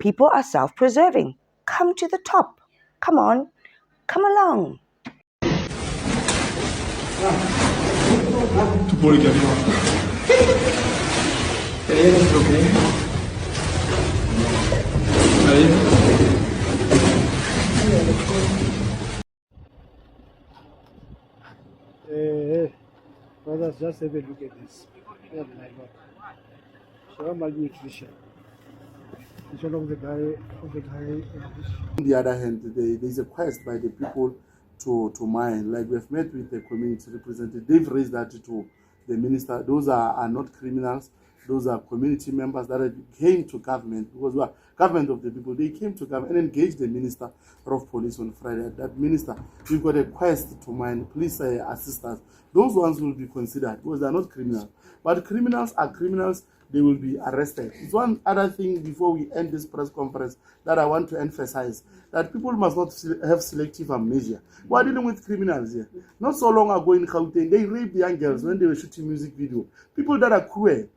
People are self-preserving. Come to the top. Come on. Come along. Brothers, just have a look at this. Oh my God. So malnutrition. It's one of the guy. On the other hand, there's a quest by the people to mine. Like we've met with the community representative, they've raised that to the minister. Those are not criminals. Those are community members that came to government because we are government of the people. They came to government and engaged the minister of police on Friday. That minister, we've got a quest to mine. Please assist us. Those ones will be considered because they are not criminals. But criminals are criminals. They will be arrested. It's one other thing before we end this press conference that I want to emphasize, that people must not have selective amnesia. We are dealing with criminals here. Not so long ago in Gauteng, they raped young girls when they were shooting music video. People that are cruel.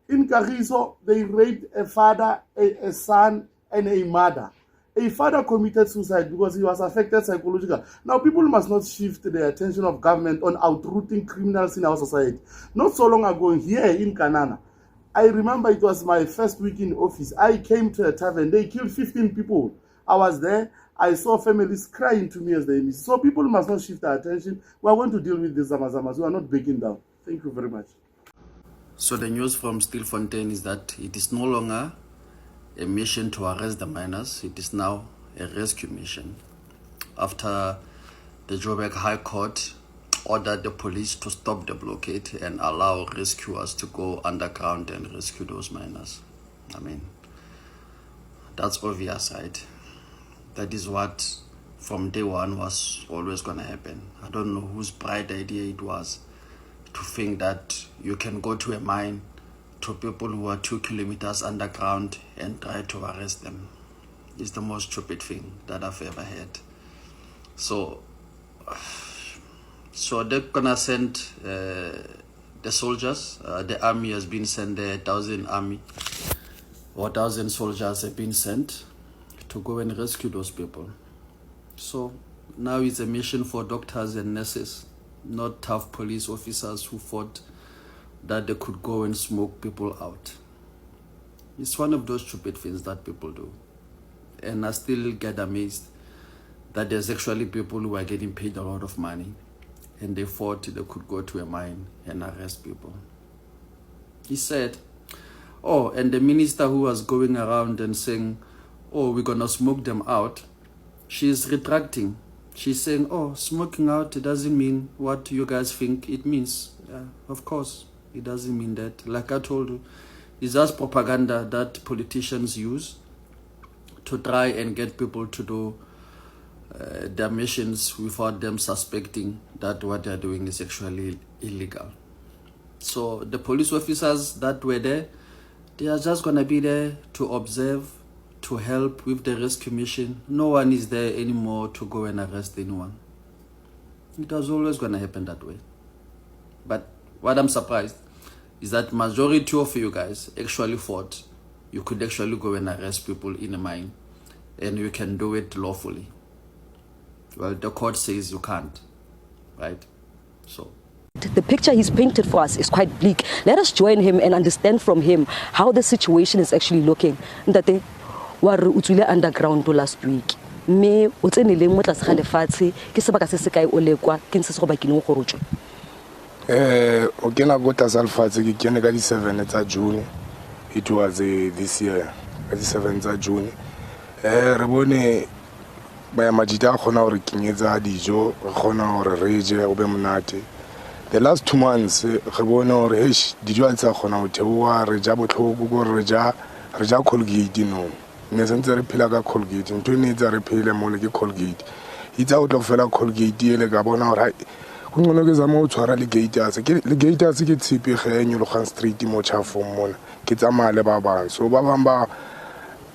In Kagiso, they raped a father, a son, and a mother. A father committed suicide because he was affected psychologically. Now, people must not shift the attention of government on outrooting criminals in our society. Not so long ago here in Kanana, I remember it was my first week in office. I came to a tavern. They killed 15 people. I was there. I saw families crying to me as they missed. So people must not shift their attention. We are going to deal with the Zamazama'S. We are not breaking down. Thank you very much. So the news from Stilfontein is that it is no longer a mission to arrest the miners. It is now a rescue mission. After the Joburg High Court ordered the police to stop the blockade and allow rescuers to go underground and rescue those miners. I mean, that's obvious, right? That is what from day one was always going to happen. I don't know whose bright idea it was to think that you can go to a mine to people who are 2 kilometers underground and try to arrest them. It's the most stupid thing that I've ever heard. So they're gonna send the soldiers. The army has been sent there. 1,000 soldiers have been sent to go and rescue those people. So now it's a mission for doctors and nurses, not tough police officers who thought that they could go and smoke people out. It's one of those stupid things that people do. And I still get amazed that there's actually people who are getting paid a lot of money and they thought they could go to a mine and arrest people. He said, oh, and the minister who was going around and saying, oh, we're gonna smoke them out, she's retracting. She's saying, oh, smoking out doesn't mean what you guys think it means. Yeah, of course, it doesn't mean that. Like I told you, it's just propaganda that politicians use to try and get people to do their missions without them suspecting that what they're doing is actually illegal. So the police officers that were there, they are just going to be there to observe, to help with the rescue mission. No one is there anymore to go and arrest anyone. It was always going to happen that way. But what I'm surprised is that majority of you guys actually thought you could actually go and arrest people in a mine and you can do it lawfully. Well, the court says you can't, right? So the picture he's painted for us is quite bleak. Let us join him and understand from him how the situation is actually looking. Ntate wa re utswile underground last week. Me o tseneleng mo tlase ga lefatshe ke sebaka se se kae o lekwa ke ntse se go bakileng go rotswe. O kena go tlase lefatshe ke kene ka di 7 tsa June. It was this year, ka di 7 tsa June. Re bone ba majita a khona hore kenyetsa dijo re khona hore re je o be monate. The last 2 months re bone hore dijo tsa khona ho theoa re ja botlhoko go re ja Colgate no ne sentse re phela ka Colgate ntwe ne tsa re phele mo le ke Colgate itsa o tlo fela Colgate ele ka bona hore go ngone ke zama o tshwara le gators ke tshipi genyo lo gan street mo tshafo mona ke tsamaya le ba bang so ba bang ba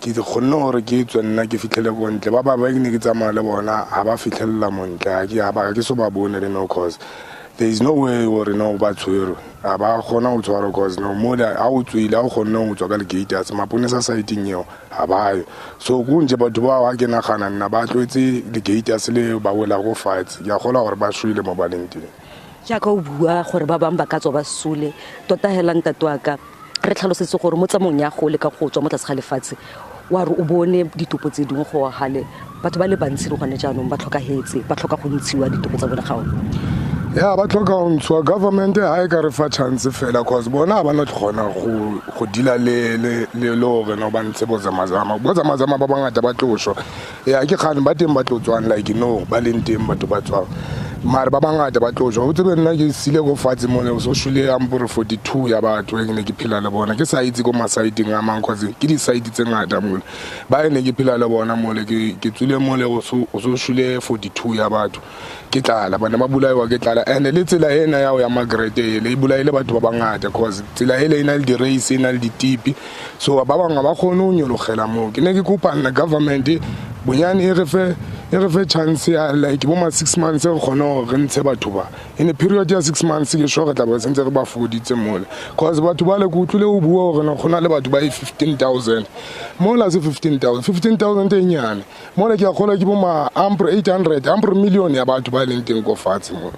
ke khonne hore ke tswe nna ke fitlhele go ntle ba ne ke tsamaya le bona ha ba fitlhella mo ntle ke so ba bone le no cause there is no way or no ba tshwere a ba khona go tshwara cause no mo da a o tswile a go khona go tswa ka le gate a maponesa site-ing eo a ba so go nje batho ba wa ke nagana nna ba tlwetse le gate a se le ba wela go fatshe ya gola gore ba shwele mo baleng teng jaaka o bua gore ba bang ba ka tswa ba sule tota hela ntatwaka re tlhalosetse gore mo tsamong ya go le ka go tswa mo tlase ga lefatshe wa re o bone ditopo tse dingwe go gale batho ba le bantsi re gone jaanong ba tlhokagetse ba tlhoka go ntshiwa ditopo tsa bone gago ya ba tlhoka go ntshiwa government ha e ka re fa chance fela cause bona ba no tlhona go dila le gore no ba ntse bo Zamazama ba bangata ba tlosho ya ke khane ba teng ba tlotswang like no ba leng teng batho ba tswang mara ba bangata ba tlosho o tsebe nna ke sile go fatse mo le so shule ampore 42 ya batho e ne ke phila le bona ke sa itse go masaiding a mang cause ke di side tse ngata mo ba ne ke phila le bona mo le ke tsule mo le o so shule 42 ya batho ke tlala bana ba bulaiwa ke tlala and le tsela ena ya Margaret le bulaile batho ba bangata cause tsela ele ina le di race ina le di tipi so ba banga ba khone o nyologela mo ke ne ke kopa nna government bonyane e re fe chance ya like bo ma 6 months re khona re ntshe batho ba in a period ya 6 months ke sure tla ba sentse re ba foditse mole cause batho ba le go tlule o bua gore gona le batho ba 15,000 mola se 15,000 e nyane mola ke a khola ke bo ma ampre 800 ampre million ya batho ba leng teng go fatshe mo.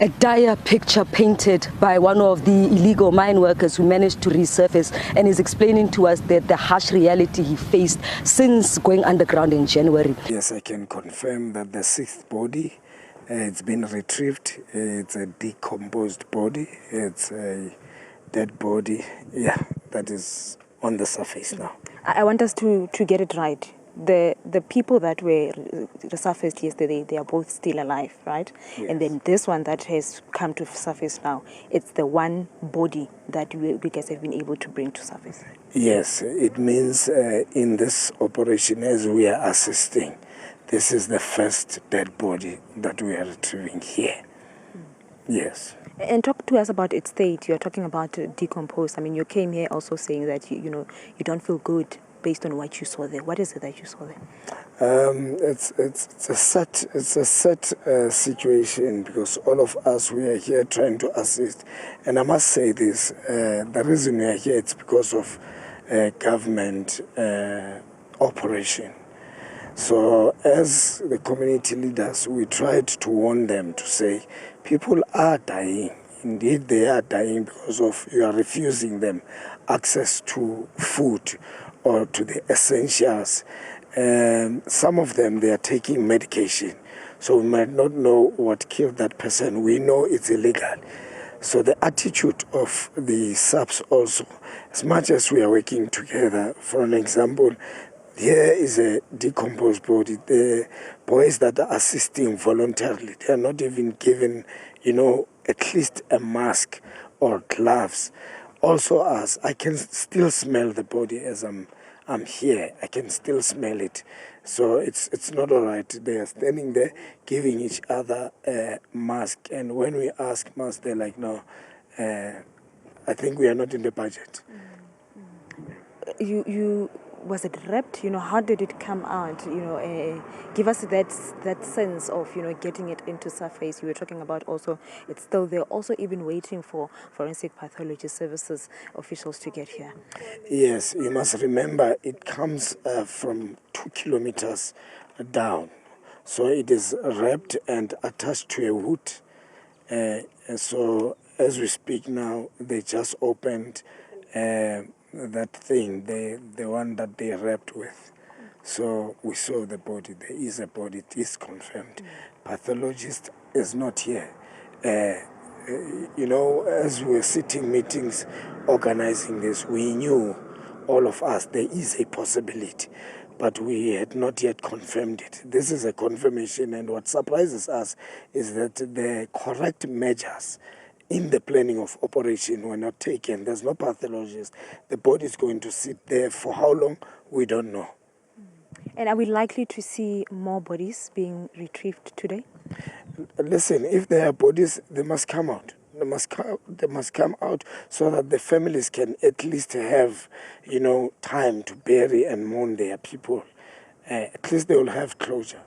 A dire picture painted by one of the illegal mine workers who managed to resurface and is explaining to us that the harsh reality he faced since going underground in January. Yes, I can confirm that the sixth body, it's been retrieved. It's a decomposed body. It's a dead body. Yeah, that is on the surface now. I want us to get it right. The people that were resurfaced yesterday, they are both still alive, right? Yes. And then this one that has come to surface now, it's the one body that we guys have been able to bring to surface. Yes, it means in this operation as we are assisting, this is the first dead body that we are retrieving here. Yes. And talk to us about its state. You're talking about decomposed. I mean, you came here also saying that you don't feel good based on what you saw there. What is it that you saw there? It's a sad situation because all of us, we are here trying to assist. And I must say this, the reason we are here, it's because of government operation. So as the community leaders, we tried to warn them to say, people are dying. Indeed, they are dying because of you are refusing them access to food or to the essentials. Some of them, they are taking medication. So we might not know what killed that person. We know it's illegal. So the attitude of the subs also, as much as we are working together, for an example, here is a decomposed body. The boys that are assisting voluntarily, they are not even given, at least a mask or gloves. Also, as I can still smell the body as I'm here, I can still smell it. So it's not all right. They are standing there giving each other a mask, and when we ask mask, they're like, no, I think we are not in the budget. You was it wrapped? How did it come out? Give us that sense of getting it into surface. You were talking about also it's still there. Also, even waiting for forensic pathology services officials to get here. Yes, you must remember it comes from 2 kilometers down, so it is wrapped and attached to a wood. And so as we speak now, they just opened that thing, the one that they wrapped with. So we saw the body. There is a body. It is confirmed. Pathologist is not here. As we were sitting meetings, organizing this, we knew, all of us, there is a possibility, but we had not yet confirmed it. This is a confirmation, and what surprises us is that the correct measures in the planning of operation were not taken. There's no pathologist. The body is going to sit there for how long? We don't know. And are we likely to see more bodies being retrieved today? Listen, if there are bodies, they must come out. They must come out so that the families can at least have, time to bury and mourn their people. At least they will have closure.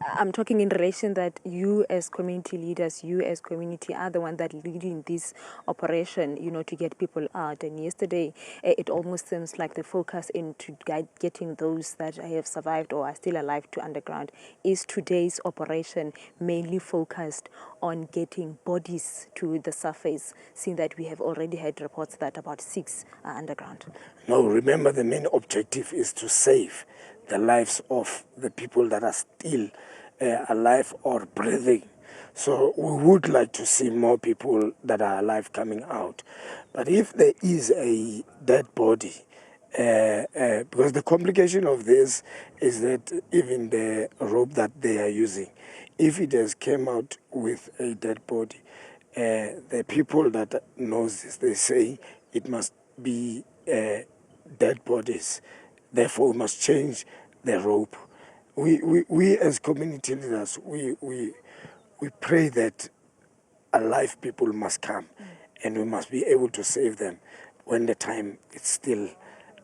I'm talking in relation that you as community leaders, you as community are the one that leading this operation, to get people out. And yesterday, it almost seems like the focus into getting those that have survived or are still alive to underground. Is today's operation mainly focused on getting bodies to the surface, seeing that we have already had reports that about 6 are underground? No, remember the main objective is to save the lives of the people that are still alive or breathing. So we would like to see more people that are alive coming out. But if there is a dead body, because the complication of this is that even the rope that they are using, if it has came out with a dead body, the people that knows this, they say it must be dead bodies. Therefore, we must change the rope. We as community leaders, we pray that alive people must come, and we must be able to save them when the time is still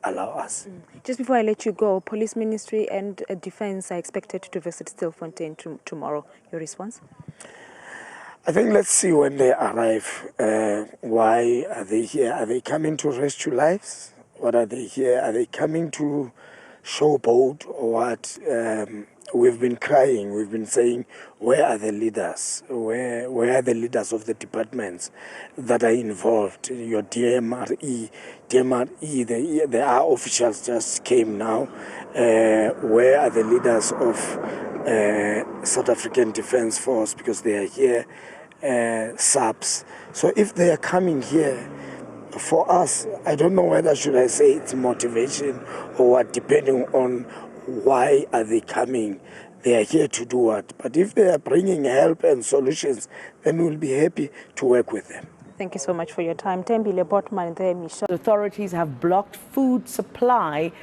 allow us. Just before I let you go, Police Ministry and Defence are expected to visit Stilfontein tomorrow. Your response? I think let's see when they arrive. Why are they here? Are they coming to rescue lives? What are they here? Are they coming to showboat or what? We've been crying. We've been saying, where are the leaders? Where are the leaders of the departments that are involved? Your DMRE, our officials just came now. Where are the leaders of South African Defence Force? Because they are here, SAPS. So if they are coming here, for us, I don't know whether should I say it's motivation or what, depending on why are they coming. They are here to do what. But if they are bringing help and solutions, then we'll be happy to work with them. Thank you so much for your time. Tembile Botman there, Michelle. Authorities have blocked food supply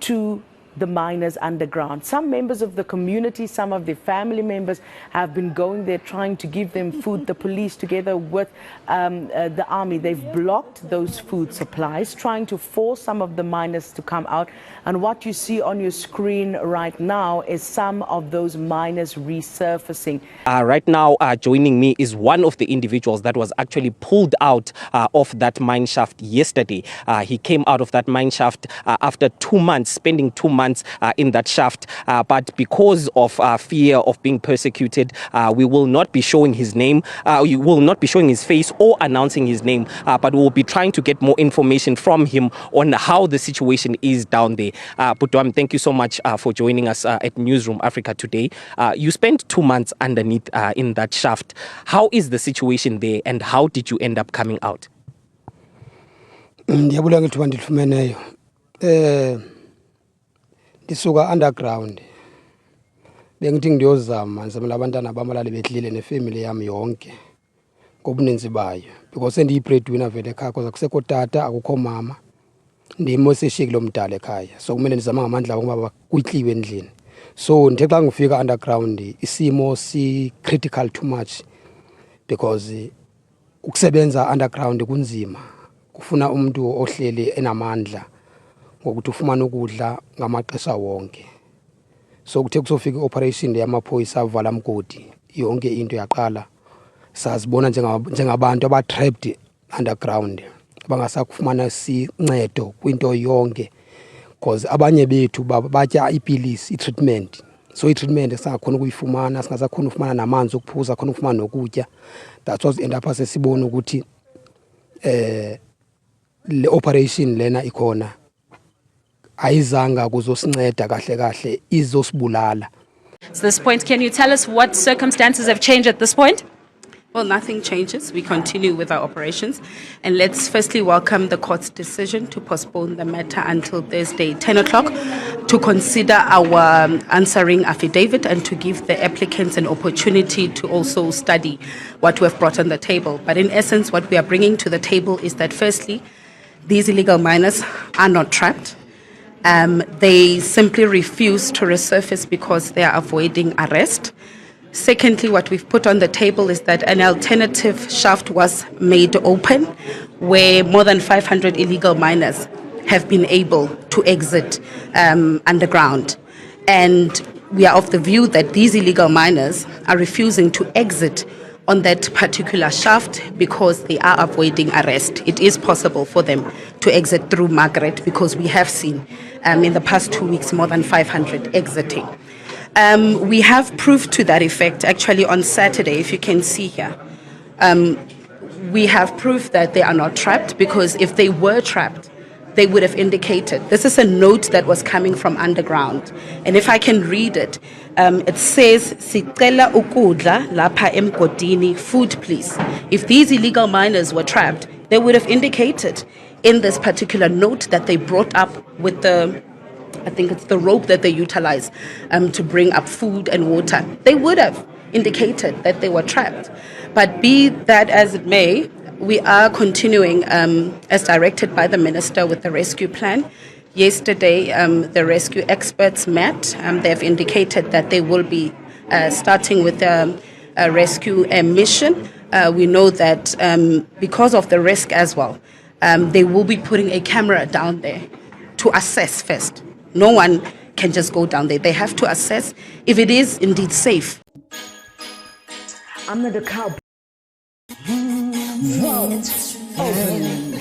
to the miners underground. Some members of the community, some of their family members have been going there trying to give them food. The police, together with the army, they've blocked those food supplies, trying to force some of the miners to come out. And what you see on your screen right now is some of those miners resurfacing. Right now, joining me is one of the individuals that was actually pulled out of that mine shaft yesterday. He came out of that mine shaft after 2 months, spending 2 months in that shaft, but because of fear of being persecuted, we will not be showing his name, we will not be showing his face or announcing his name, but we'll be trying to get more information from him on how the situation is down there. Putwam, thank you so much for joining us at Newsroom Africa today. You spent 2 months underneath in that shaft. How is the situation there, and how did you end up coming out? Ndisuka underground bengithi ngiyozama ngizamela abantwana bamalale behlile nefamily yami yonke ngobuninzi bayo because sendiyi-breadwinner vele ekhaya because akusekho tata akukho mama ndimo seshiyekile omdala ekhaya so kumele ndizama ngamandla ngoba kutyiwe endlini so ndithe xa ngifika underground isimo si-critical too much because ukusebenza underground kunzima kufuna umuntu ohleli enamandla ngokuthi ufumana ukudla ngamaxesha wonke so kuthe kusofika i-operation yamaphoyisa avala mgodi yonke into yaqala sazibona njengabantu aba-trapped underground abangasakufumana sincedo kwinto yonke because abanye bethu batya ipilisi i-treatment so i-treatment singakhona ukuyifumana singasakhona ufumana namanzi okuphuza khona ufumana nokutya that's what end up sesibona ukuthi le operation lena ikhona ayizanga kuzosinceda kahle kahle izosibulala. So this point, can you tell us what circumstances have changed at this point? Well, nothing changes. We continue with our operations. And let's firstly welcome the court's decision to postpone the matter until Thursday, 10 o'clock, to consider our answering affidavit and to give the applicants an opportunity to also study what we have brought on the table. But in essence, what we are bringing to the table is that firstly, these illegal miners are not trapped. They simply refuse to resurface because they are avoiding arrest. Secondly, what we've put on the table is that an alternative shaft was made open where more than 500 illegal miners have been able to exit underground. And we are of the view that these illegal miners are refusing to exit on that particular shaft because they are avoiding arrest. It is possible for them to exit through Margaret because we have seen in the past 2 weeks more than 500 exiting. We have proof to that effect actually on Saturday, if you can see here. We have proof that they are not trapped, because if they were trapped, they would have indicated. This is a note that was coming from underground. And if I can read it, it says, "Sicela ukudla lapha emgodini, food please." If these illegal miners were trapped, they would have indicated in this particular note that they brought up with I think it's the rope that they utilize to bring up food and water. They would have indicated that they were trapped. But be that as it may, we are continuing as directed by the minister with the rescue plan. Yesterday, the rescue experts met. They've indicated that they will be starting with a rescue mission. We know that because of the risk as well, they will be putting a camera down there to assess first. No one can just go down there. They have to assess if it is indeed safe. I'm not a cow. Vote. Open.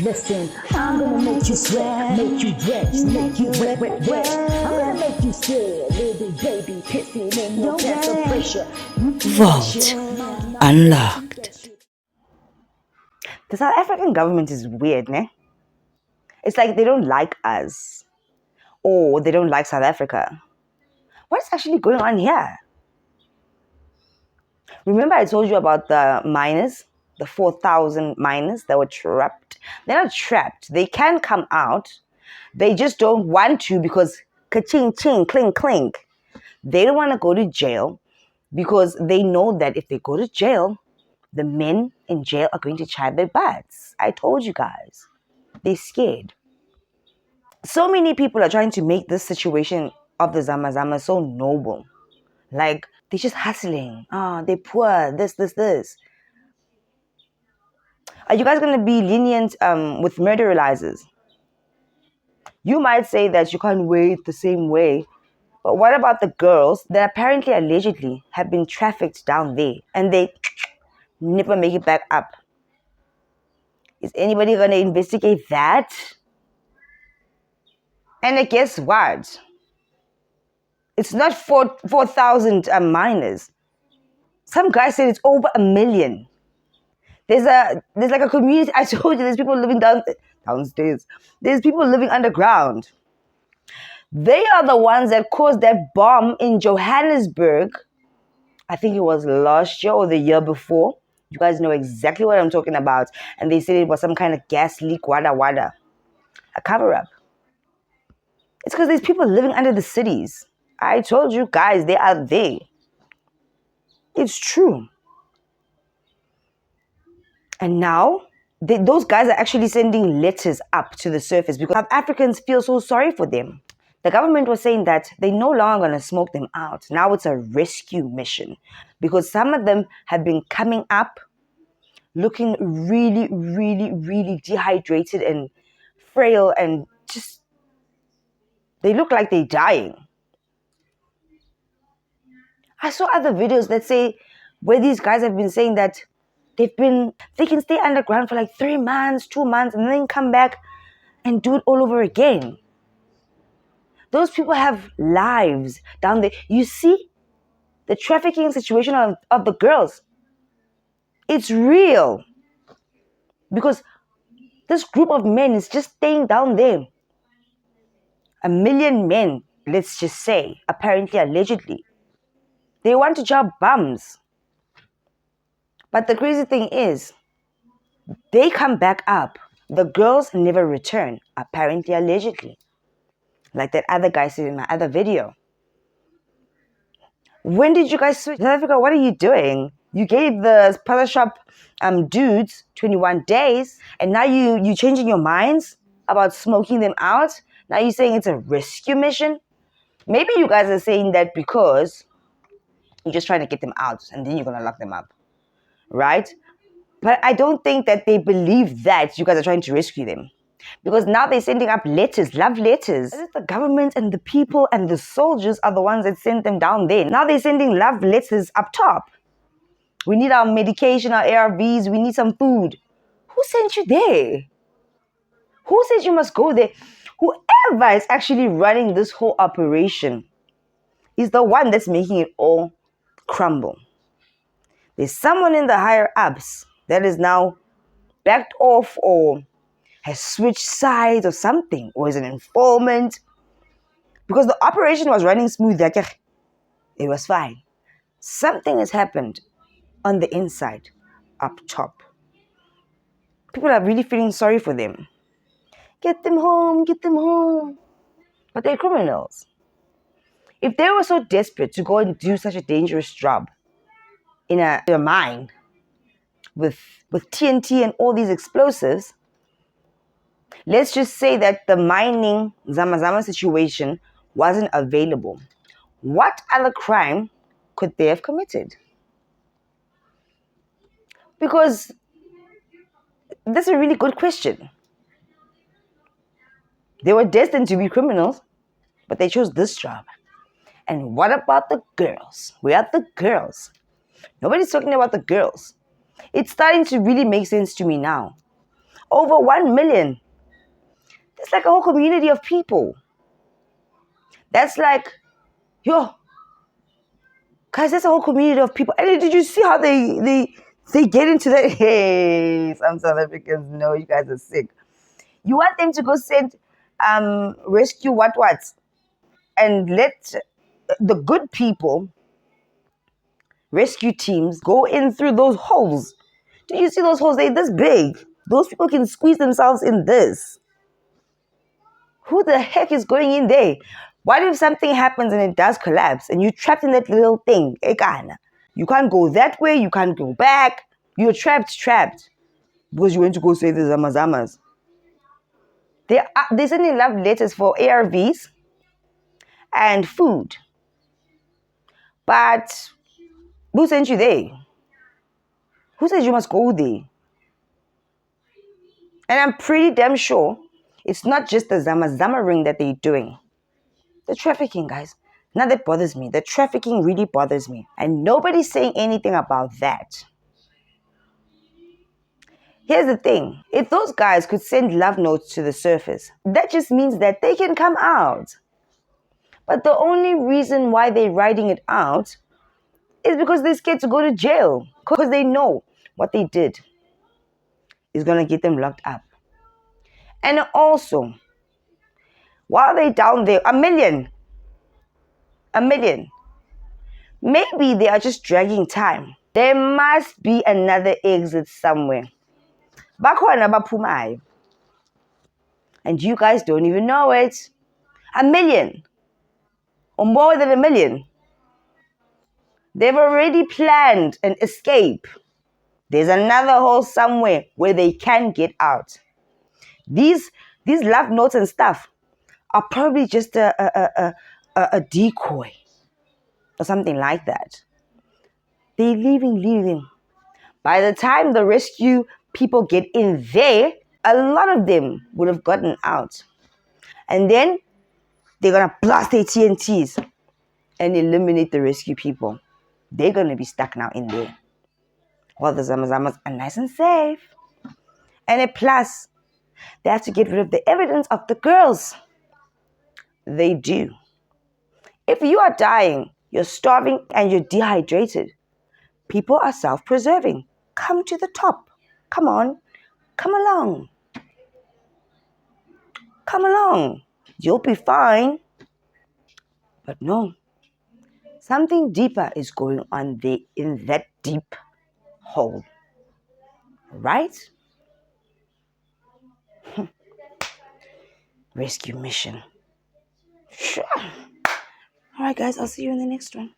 Listen, I'm gonna make you sweat, make you wet, make you wet, wet, wet. I'm gonna make you sweat, little baby, pissing in your pants of pressure. Vote unlocked. The South African government is weird, ne? It's like they don't like us, or they don't like South Africa. What's actually going on here? Remember I told you about the miners, the 4,000 miners that were trapped? They're not trapped. They can come out. They just don't want to because ka-ching, ching, clink, clink. They don't want to go to jail because they know that if they go to jail, the men in jail are going to try their butts. I told you guys. They're scared. So many people are trying to make this situation of the Zamazama'S so noble. Like, they're just hustling. They're poor. This. Are you guys going to be lenient with murderalizers? You might say that you can't wait the same way. But what about the girls that apparently, allegedly, have been trafficked down there and they never make it back up? Is anybody going to investigate that? And guess what? It's not 4,000 minors. Some guy said it's over 1 million. There's like a community. I told you there's people living downstairs. There's people living underground. They are the ones that caused that bomb in Johannesburg. I think it was last year or the year before. You guys know exactly what I'm talking about. And they said it was some kind of gas leak, wada. A cover-up. It's because there's people living under the cities. I told you guys, they are there. It's true. And now, those guys are actually sending letters up to the surface because South Africans feel so sorry for them. The government was saying that they're no longer going to smoke them out. Now it's a rescue mission because some of them have been coming up looking really dehydrated and frail and just, they look like they're dying. I saw other videos that say where these guys have been saying that they can stay underground for like 3 months, 2 months, and then come back and do it all over again. Those people have lives down there. You see the trafficking situation of the girls. It's real. Because this group of men is just staying down there. 1 million men, let's just say, apparently, allegedly. They want to job bums. But the crazy thing is, they come back up. The girls never return, apparently, allegedly. Like that other guy said in my other video. When did you guys switch? South Africa, what are you doing? You gave the puzzle shop dudes 21 days, and now you changing your minds about smoking them out? Now you're saying it's a rescue mission? Maybe you guys are saying that because you're just trying to get them out, and then you're going to lock them up. Right? But I don't think that they believe that you guys are trying to rescue them. Because now they're sending up letters, love letters. As if the government and the people and the soldiers are the ones that sent them down there. Now they're sending love letters up top. We need our medication, our ARVs, we need some food. Who sent you there? Who said you must go there? Whoever is actually running this whole operation is the one that's making it all crumble. There's someone in the higher ups that is now backed off or has switched sides or something, or is an informant. Because the operation was running smooth, it was fine. Something has happened on the inside, up top. People are really feeling sorry for them. Get them home, get them home. But they're criminals. If they were so desperate to go and do such a dangerous job in a mine with TNT and all these explosives, let's just say that the mining Zamazama situation wasn't available. What other crime could they have committed? Because that's a really good question. They were destined to be criminals, but they chose this job. And what about the girls? Where are the girls? Nobody's talking about the girls. It's starting to really make sense to me now. Over 1 million. That's like a whole community of people. That's like, yo, guys, that's a whole community of people. And did you see how they get into that? Hey, some South Africans know you guys are sick. You want them to go send rescue what and let the good people, rescue teams, go in through those holes. Do you see those holes? They're this big. Those people can squeeze themselves in this. Who the heck is going in there? What if something happens and it does collapse and you're trapped in that little thing? You can't go that way, you can't go back. You're trapped because you went to go save the Zamazama'S. They're sending love letters for ARVs and food. But who sent you there? Who said you must go there? And I'm pretty damn sure it's not just the Zamazama ring that they're doing. The trafficking, guys. Now that bothers me. The trafficking really bothers me. And nobody's saying anything about that. Here's the thing. If those guys could send love notes to the surface, that just means that they can come out. But the only reason why they're writing it out is because they're scared to go to jail. Because they know what they did is going to get them locked up. And also, while they're down there, 1 million. Maybe they are just dragging time. There must be another exit somewhere. Bakhona baphumayo. And you guys don't even know it. 1 million. Or more than 1 million. They've already planned an escape. There's another hole somewhere where they can get out. These love notes and stuff are probably just a decoy or something like that. They're leaving. By the time the rescue people get in there, a lot of them would have gotten out. And then they're going to blast their TNTs and eliminate the rescue people. They're going to be stuck now in there. While the Zamazama'S are nice and safe. And plus, they have to get rid of the evidence of the girls. They do. If you are dying, you're starving, and you're dehydrated, people are self-preserving. Come to the top. Come on. Come along. Come along. You'll be fine. But no. Something deeper is going on there in that deep hole. Right? Rescue mission. Sure. All right, guys. I'll see you in the next one.